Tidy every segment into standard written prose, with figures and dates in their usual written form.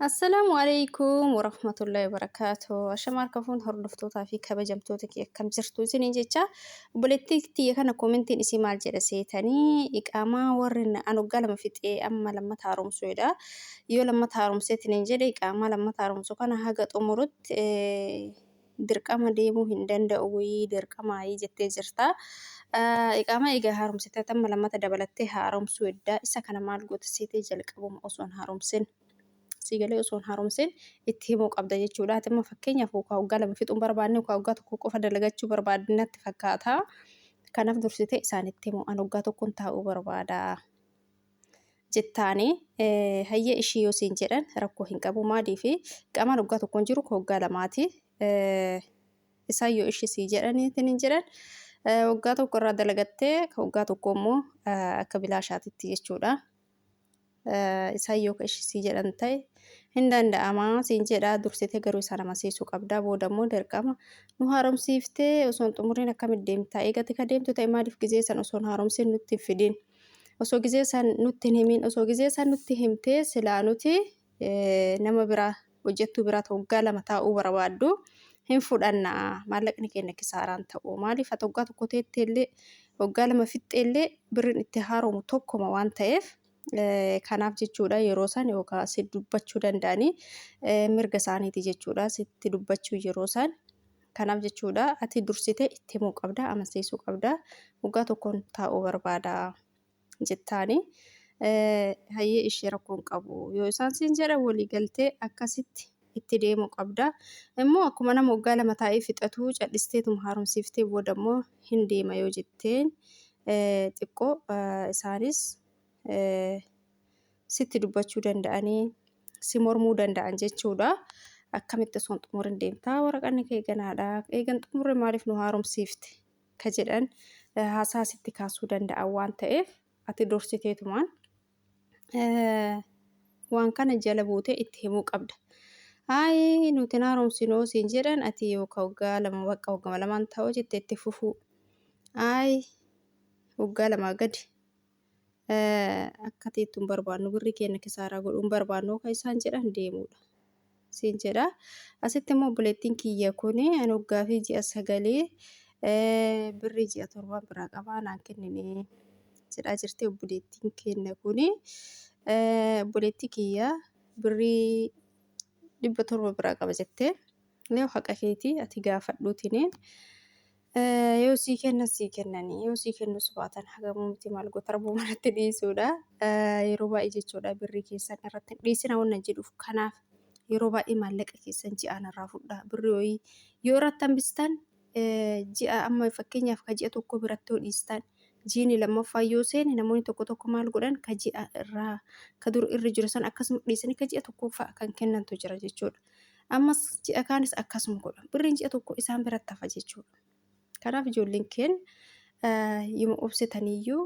Assalaamu alaykum warahmatullahi wabarakatuh. Ashamaa harkafuun hordoftootaa fi kabajamtoota kiyya akkam jirtu isiniin jecha obboleettii tiyya kana koomentiin isii maal jedha seetanii iqaamaa warri an waggaa lama fixee amma lammata haaromsuudha. Yoo lammata haaromseetiin jedhe iqaamaa lammata haaromsu kana haga xumurutti dirqama deemuu hin danda'u wayii dirqamaayii jettee jirta. Iqaamaa egaa haaromsitee amma lammata dabalattee haaromsuudha. Isa kana maal goota seetee jalqabuma osoo hin haaromsin. Siigalee osoo hin haaromsin itti himuu qabda jechuudha. Amma fakkeenyaaf waggaa lama fixuun barbaadne waggaa tokko qofa dalagachuu barbaadnatti fakkaata. Kanaaf dursitee isaanitti himuu an waggaa tokkoon taa'uu barbaada jettaanii hayyee ishii yoo siin jedhan rakkoo hin qabu maaliif qaamaan waggaa tokkoon jiru waggaa lamaati. Isaan yoo ishii sii jedhaniitiin hin jedhan waggaa tokko irraa dalagattee waggaa tokko immoo akka bilaashaatitti jechuudha. Isaan yoo ishii jedhan ta'e hin danda'ama siin jedha dursitee garuu isaan amansiisuu qabda booda immoo dirqama nu haaromsiiftee osoo hin xumuriin akkamitti deemta eegatti ka deemtu ta'e maaliif gizee san osoo hin haaromsin nutti fidin osoo gizee san nutti hin himin osoo gizee san nutti himtee silaa nuti nama biraa hojjettuu biraa waggaa lama taa'uu barbaaddu hin fudhanna maallaqni keenya kisaaraan ta'u maaliif ati waggaa tokko teetteellee waggaa lama fixxeellee birriin itti haaromu tokkoma waan ta'eef. Kanaaf jechuudha yeroo san yookaan si dubbachuu danda'anii mirga isaaniiti jechuudha sitti dubbachuu yeroo san kanaaf jechuudha ati dursitee itti himuu qabda amansiisuu qabda waggaa tokkoon taa'uu barbaada jettaanii hayyee ishee rakkoon qabu yoo isaan siin jedhan walii galtee akkasitti itti deemuu qabda immoo akkuma nama waggaa lama taa'ee fixatu callisteetuma haaromsiiftee booda immoo hin deema yoo jetteen xiqqoo isaanis. Sitti dubbachuu danda'anii si mormuu danda'an jechuudha. Akkamitti osoo hin xumurin deemtaa waraqni kee ganaadha. Eegan xumurre maaliif nu haaromsiifte ka jedhan haasaa sitti kaasuu danda'an waan ta'eef ati dursiteetumaan waan kana jala buutee itti himuu qabda. Hayi nuti haaromsinoo siin jedhan ati yookaan waggaa lama waggaa lamaan ta'uu jettee itti fufuu. Hayi waggaa lamaa gadi. Akka teettuun barbaannu birri keenya kisaaraa godhuun barbaannu kan isaan jedhan deemuudha. Siin jedha asitti immoo obboleettiin kiyya kuni ani waggaa fi ji'a 9 birri ji'a 7 biraa qabaa naan kennine jedhaa jirti obboleettiin keenya kuni obboleettii kiyya birri 700 biraa qaba jettee yoo haqa keetii ati gaafadhuutiin. Yoo sii kennan sii kennanii yoo sii kennus baatan hagamuu miti maal goota arbuu manatti dhiisuudha. Yeroo baay'ee jechuudha birrii keessan irratti dhiisina waan jedhuuf kanaaf yeroo baay'ee maallaqa keessan ji'aan irraa fudhaa birrii yoo irratti hambistan ji'a amma fakkeenyaaf ka ji'a tokko biratti dhiistan jiini lammaffaa yoo seeni namoonni tokko maal godhan ka ji'a irraa ka dur irra jiru san akkasuma dhiisanii ka ji'a tokkoffaa kan kennantu jira jechuudha. Ammas ji'a kaanis akkasuma godhan birriin ji'a tokko isaan biratti hafa jechuudha. Kanaaf ijoolleen keenya yoo obsitaniyyuu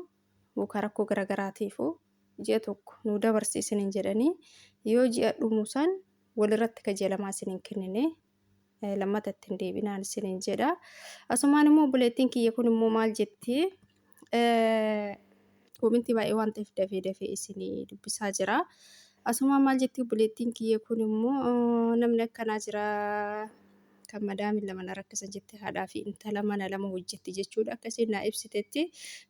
yookaan rakkoo garaagaraatiifuu ji'a tokko nu dabarsiisin hin jedhanii yoo ji'a dhumuusan walirratti ka ji'a lamaa isin hin kennine lammata ittiin deebinaan isin hin jedha. Asumaan immoo obboleettiin kiyya kun immoo maal jetti koomentii baay'ee waan ta'eef dafee isin dubbisaa jira. Asumaan maal jetti obboleettiin kiyya kun immoo namni akkanaa jira. Kan madaamin lama na rakkisan jettee haadhaa fi intala mana lama hojjetti jechuudha. Akkasiin naa ibsitetti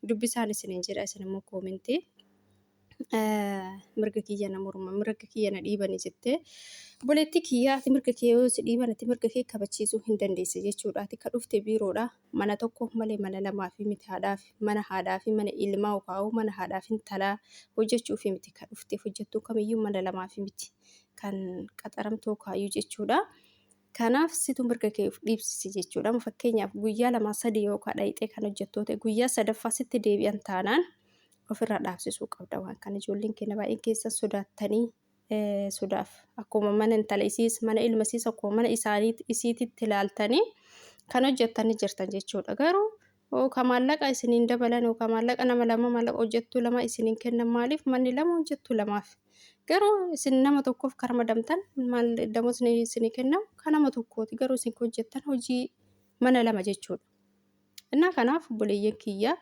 dubbisaan isin jedha isin immoo koomentii mirga kiyya na morma mirga kiyya na dhiibani jettee obboleettii kiyya ati mirga kee yoo si dhiiban ati mirga kee kabachiisuu hin dandeesse jechuudha. Ati ka dhufte biiroodha mana tokko malee mana lamaa fi miti haadhaa fi mana ilmaa yookaan mana haadhaa fi intalaa hojjechuu fi miti ka dhufte hojjettuu kamiyyuu mana lamaa fi miti kan qaxaramtoo kaayyuu jechuudha. Kanaaf situ mirga kee dhiibsisi jechuudha. Fakkeenyaaf guyyaa 2-3 yookaan dhayixee kan hojjettoota guyyaa 3ffaa sitti deebi'an taanaan ofirraa dhaabsisuu qabda waan kana ijoolleen keenya baay'een keessa sodaattanii sodaaf akkuma mana intala isiis mana ilma isiis akkuma mana isiititti ilaaltanii kan hojjettanii jirtan jechuudha. Garuu ka maallaqa isiniin dabalan yookaan maallaqa nama lama maallaqa hojjettuu lama isiniin kennan maaliif manni lama hojjettuu lamaaf. Garuu isin nama tokkoof karmadamtan maal damoosni isinii kennamu kan nama tokkooti garuu isin hojjettan hojii mana lama jechuudha. Innaa kanaaf obboleeyyan kiyya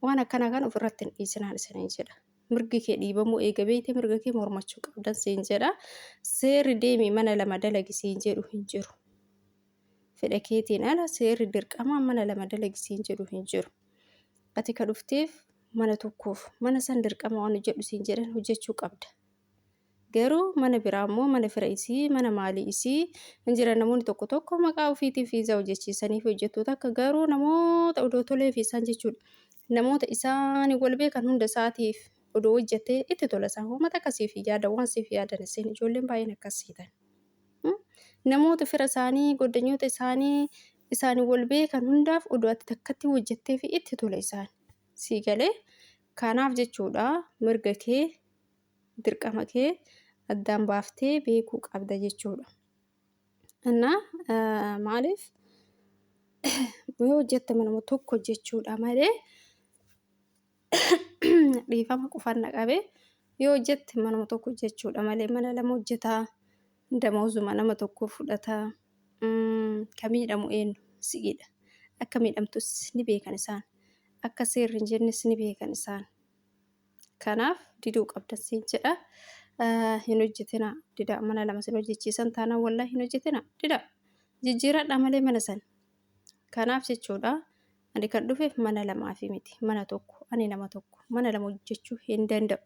waan akkana kan ofirratti hin dhiisinaan isin jedha. mirgi kee dhiibamuu eega beekte mirga kee mormachuu qabdan siin jedha. Seerri deemi mana lama dalagi siin jedhu hin jiru. Fedha keetiin ala seerri dirqama mana lama dalagi siin jedhu hin jiru. Ati ka dhufteef mana tokkoof mana san dirqama waan jedhu siin jedhan hojjechuu qabda. Garuu mana biraa immoo mana fira isii mana maalii isii hin jiran namoonni tokko tokko maqaa ofiitiif viizaa hojjechiisaniif hojjettoota akka garuu namoota odoo toleef isaan jechuudha. Namoota isaanii wal beekan hunda isaatiif odoo hojjettee itti tola isaan uummata akkasiif yaada waan siif yaadan isin ijoolleen baay'een akkasii ta'an. Namoota fira isaanii goddanyoota isaanii wal beekan hundaaf odoo ati takkatti hojjettee fi itti tola isaan sii galee kanaaf jechuudha mirga kee dirqama kee addaan baaftee beekuu qabda jechuudha. Maaliif yoo hojjette manuma tokko jechuudha malee dhiifama qofaan qabee yoo hojjette manuma tokko jechuudha malee mana lama hojjetaa damoozuma nama tokko fudhataa ka miidhamu eenyu si'idha. Akka miidhamtus ni beekan isaan akka seerri hin jennes ni beekan isaan. Kanaaf diduu qabda siin jedha. Hin hojjetina dida mana lama sin hojjechiisan taanaan wallahi hin hojjetina dida jijjiiradha malee mana san. Kanaaf jechuudha ani kan dhufeef mana lamaa fi miti mana tokko ani nama tokko mana lama hojjechuu hin danda'u.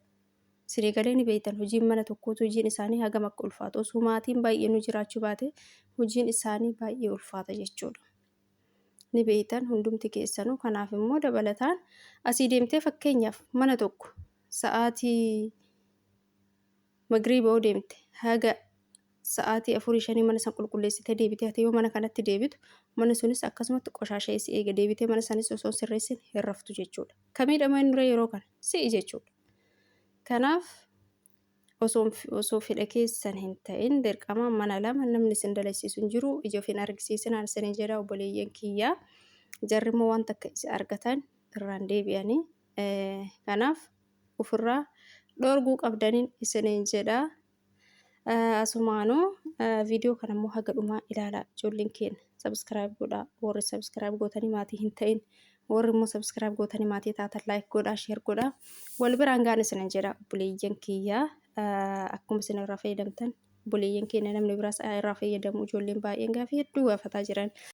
Siree galee ni beektan hojiin mana tokkootu hojiin isaanii hagam akka ulfaatu osoo maatiin baay'ee nu jiraachuu baate hojiin isaanii baay'ee ulfaata jechuudha. Ni beektan hundumti keessanuu kanaaf immoo dabalataan asii deemtee fakkeenyaaf mana tokko sa'aatii magriiba oo deemte haga sa'aatii 4-5 mana san qulqulleessitee deebitee ati yoo mana kanatti deebitu mana sunis akkasumatti qoshashaa isii eega deebitee mana sanis osoo sirreessin hin raftu jechuudha. Kamiidhama inni dura yeroo kana si'i jechuudha. Kanaaf osoo fedha keessan hin ta'in dirqama mana lama namni sin dalasiisu hin jiru ija ofiin argisiisinaan isin jedha obboleeyyan kiyyaa jarri immoo waan takka isa argatan irraan deebi'anii kanaaf ofirraa dhoorguu qabdaniin isiniin jedha. Asumaanuu viidiyoo kana immoo haga dhumaa ilaalaa ijoolleen keenya subscribe godhaa warri subscribe gootanii maatii hin ta'in warri immoo subscribe gootanii maatii taatan like godhaa share godhaa wal biraan gaan isiniin jedha obboleeyyan kiyyaa akkuma isin irraa fayyadamtan obboleeyyan keenya namni biraas irraa fayyadamu ijoolleen baay'een gaafii hedduu gaafataa jiran.